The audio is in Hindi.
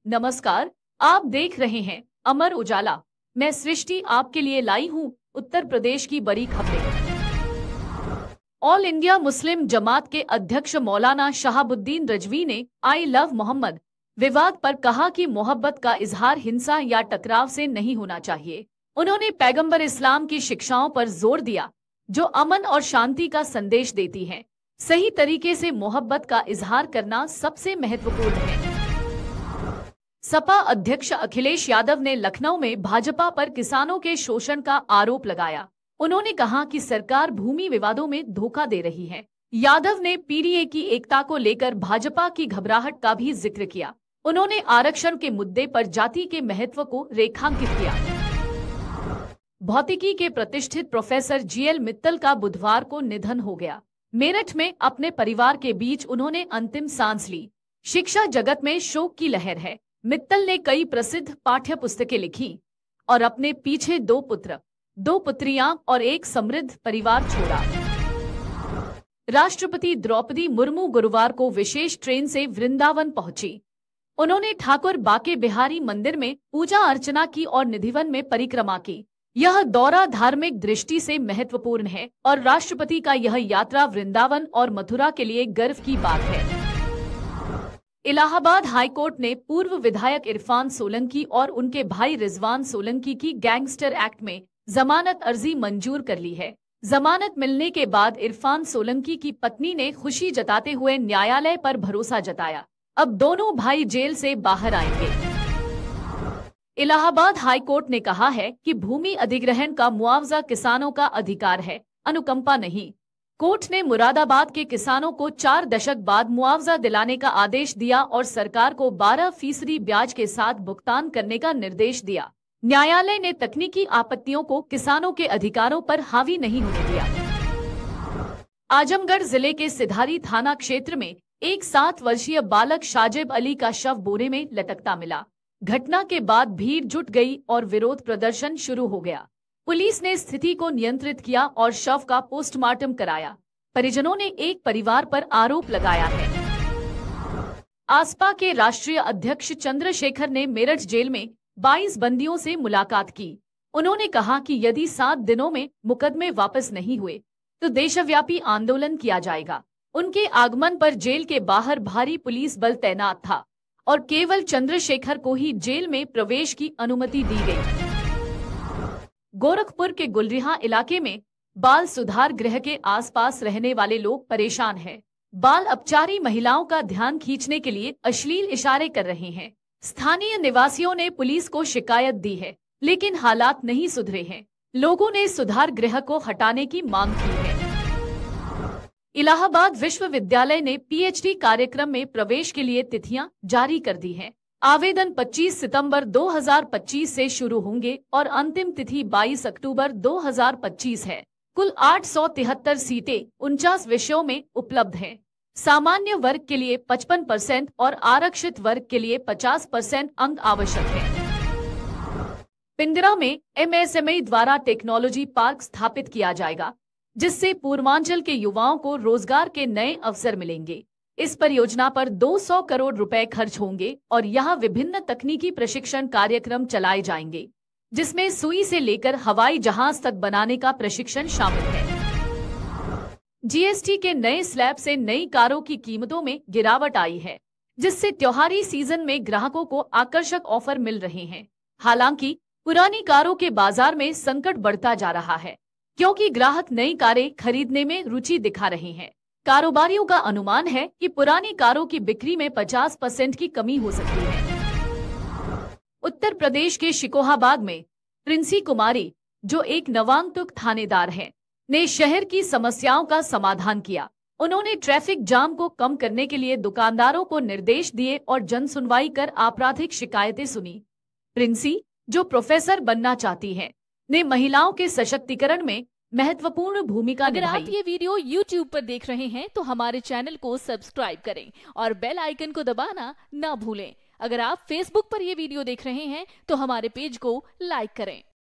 नमस्कार, आप देख रहे हैं अमर उजाला। मैं सृष्टि आपके लिए लाई हूँ उत्तर प्रदेश की बड़ी खबरें। ऑल इंडिया मुस्लिम जमात के अध्यक्ष मौलाना शहाबुद्दीन रजवी ने आई लव मोहम्मद विवाद पर कहा कि मोहब्बत का इजहार हिंसा या टकराव से नहीं होना चाहिए। उन्होंने पैगंबर इस्लाम की शिक्षाओं पर जोर दिया जो अमन और शांति का संदेश देती हैं। सही तरीके से मोहब्बत का इजहार करना सबसे महत्वपूर्ण है। सपा अध्यक्ष अखिलेश यादव ने लखनऊ में भाजपा पर किसानों के शोषण का आरोप लगाया। उन्होंने कहा कि सरकार भूमि विवादों में धोखा दे रही है। यादव ने पीडीए की एकता को लेकर भाजपा की घबराहट का भी जिक्र किया। उन्होंने आरक्षण के मुद्दे पर जाति के महत्व को रेखांकित किया। भौतिकी के प्रतिष्ठित प्रोफेसर जीएल मित्तल का बुधवार को निधन हो गया। मेरठ में अपने परिवार के बीच उन्होंने अंतिम सांस ली। शिक्षा जगत में शोक की लहर है। मित्तल ने कई प्रसिद्ध पाठ्य पुस्तकें लिखी और अपने पीछे 2 पुत्र, 2 पुत्रियां और एक समृद्ध परिवार छोड़ा। राष्ट्रपति द्रौपदी मुर्मू गुरुवार को विशेष ट्रेन से वृंदावन पहुंची। उन्होंने ठाकुर बाके बिहारी मंदिर में पूजा अर्चना की और निधिवन में परिक्रमा की। यह दौरा धार्मिक दृष्टि से महत्वपूर्ण है और राष्ट्रपति का यह यात्रा वृंदावन और मथुरा के लिए गर्व की बात है। इलाहाबाद हाईकोर्ट ने पूर्व विधायक इरफान सोलंकी और उनके भाई रिजवान सोलंकी की गैंगस्टर एक्ट में जमानत अर्जी मंजूर कर ली है। जमानत मिलने के बाद इरफान सोलंकी की पत्नी ने खुशी जताते हुए न्यायालय पर भरोसा जताया। अब दोनों भाई जेल से बाहर आएंगे। इलाहाबाद हाईकोर्ट ने कहा है कि भूमि अधिग्रहण का मुआवजा किसानों का अधिकार है, अनुकंपा नहीं। कोर्ट ने मुरादाबाद के किसानों को 4 दशक बाद मुआवजा दिलाने का आदेश दिया और सरकार को 12% ब्याज के साथ भुगतान करने का निर्देश दिया। न्यायालय ने तकनीकी आपत्तियों को किसानों के अधिकारों पर हावी नहीं होने दिया। आजमगढ़ जिले के सिधारी थाना क्षेत्र में एक 7 वर्षीय बालक शाजिब अली का शव बोरे में लटकता मिला। घटना के बाद भीड़ जुट गई और विरोध प्रदर्शन शुरू हो गया। पुलिस ने स्थिति को नियंत्रित किया और शव का पोस्टमार्टम कराया। परिजनों ने एक परिवार पर आरोप लगाया है। आसपा के राष्ट्रीय अध्यक्ष चंद्रशेखर ने मेरठ जेल में 22 बंदियों से मुलाकात की। उन्होंने कहा कि यदि 7 दिनों में मुकदमे वापस नहीं हुए तो देशव्यापी आंदोलन किया जाएगा। उनके आगमन पर जेल के बाहर भारी पुलिस बल तैनात था और केवल चंद्रशेखर को ही जेल में प्रवेश की अनुमति दी गई। गोरखपुर के गुलरिहा इलाके में बाल सुधार गृह के आसपास रहने वाले लोग परेशान हैं। बाल अपचारी महिलाओं का ध्यान खींचने के लिए अश्लील इशारे कर रहे हैं। स्थानीय निवासियों ने पुलिस को शिकायत दी है, लेकिन हालात नहीं सुधरे हैं। लोगों ने सुधार गृह को हटाने की मांग की है। इलाहाबाद विश्वविद्यालय ने पीएचडी कार्यक्रम में प्रवेश के लिए तिथियां जारी कर दी हैं। आवेदन 25 सितंबर 2025 से शुरू होंगे और अंतिम तिथि 22 अक्टूबर 2025 है। कुल 873 सीटें 49 विषयों में उपलब्ध हैं। सामान्य वर्ग के लिए 55% और आरक्षित वर्ग के लिए 50% अंक आवश्यक है। पिंडरा में एमएसएमई द्वारा टेक्नोलॉजी पार्क स्थापित किया जाएगा, जिससे पूर्वांचल के युवाओं को रोजगार के नए अवसर मिलेंगे। इस परियोजना पर 200 करोड़ रुपए खर्च होंगे और यहाँ विभिन्न तकनीकी प्रशिक्षण कार्यक्रम चलाए जाएंगे, जिसमें सुई से लेकर हवाई जहाज तक बनाने का प्रशिक्षण शामिल है। जीएसटी के नए स्लैब से नई कारों की कीमतों में गिरावट आई है, जिससे त्योहारी सीजन में ग्राहकों को आकर्षक ऑफर मिल रहे हैं। हालांकि पुरानी कारों के बाजार में संकट बढ़ता जा रहा है, क्योंकि ग्राहक नई कारें खरीदने में रुचि दिखा रहे हैं। कारोबारियों का अनुमान है कि पुरानी कारों की बिक्री में 50% की कमी हो सकती है। उत्तर प्रदेश के शिकोहाबाद में प्रिंसी कुमारी, जो एक नवागंतुक थानेदार है, ने शहर की समस्याओं का समाधान किया। उन्होंने ट्रैफिक जाम को कम करने के लिए दुकानदारों को निर्देश दिए और जन सुनवाई कर आपराधिक शिकायतें सुनी। प्रिंसी, जो प्रोफेसर बनना चाहती है, ने महिलाओं के सशक्तिकरण में महत्वपूर्ण भूमिका निभाई। अगर आप ये वीडियो YouTube पर देख रहे हैं तो हमारे चैनल को सब्सक्राइब करें और बेल आइकन को दबाना ना भूलें। अगर आप Facebook पर ये वीडियो देख रहे हैं तो हमारे पेज को लाइक करें।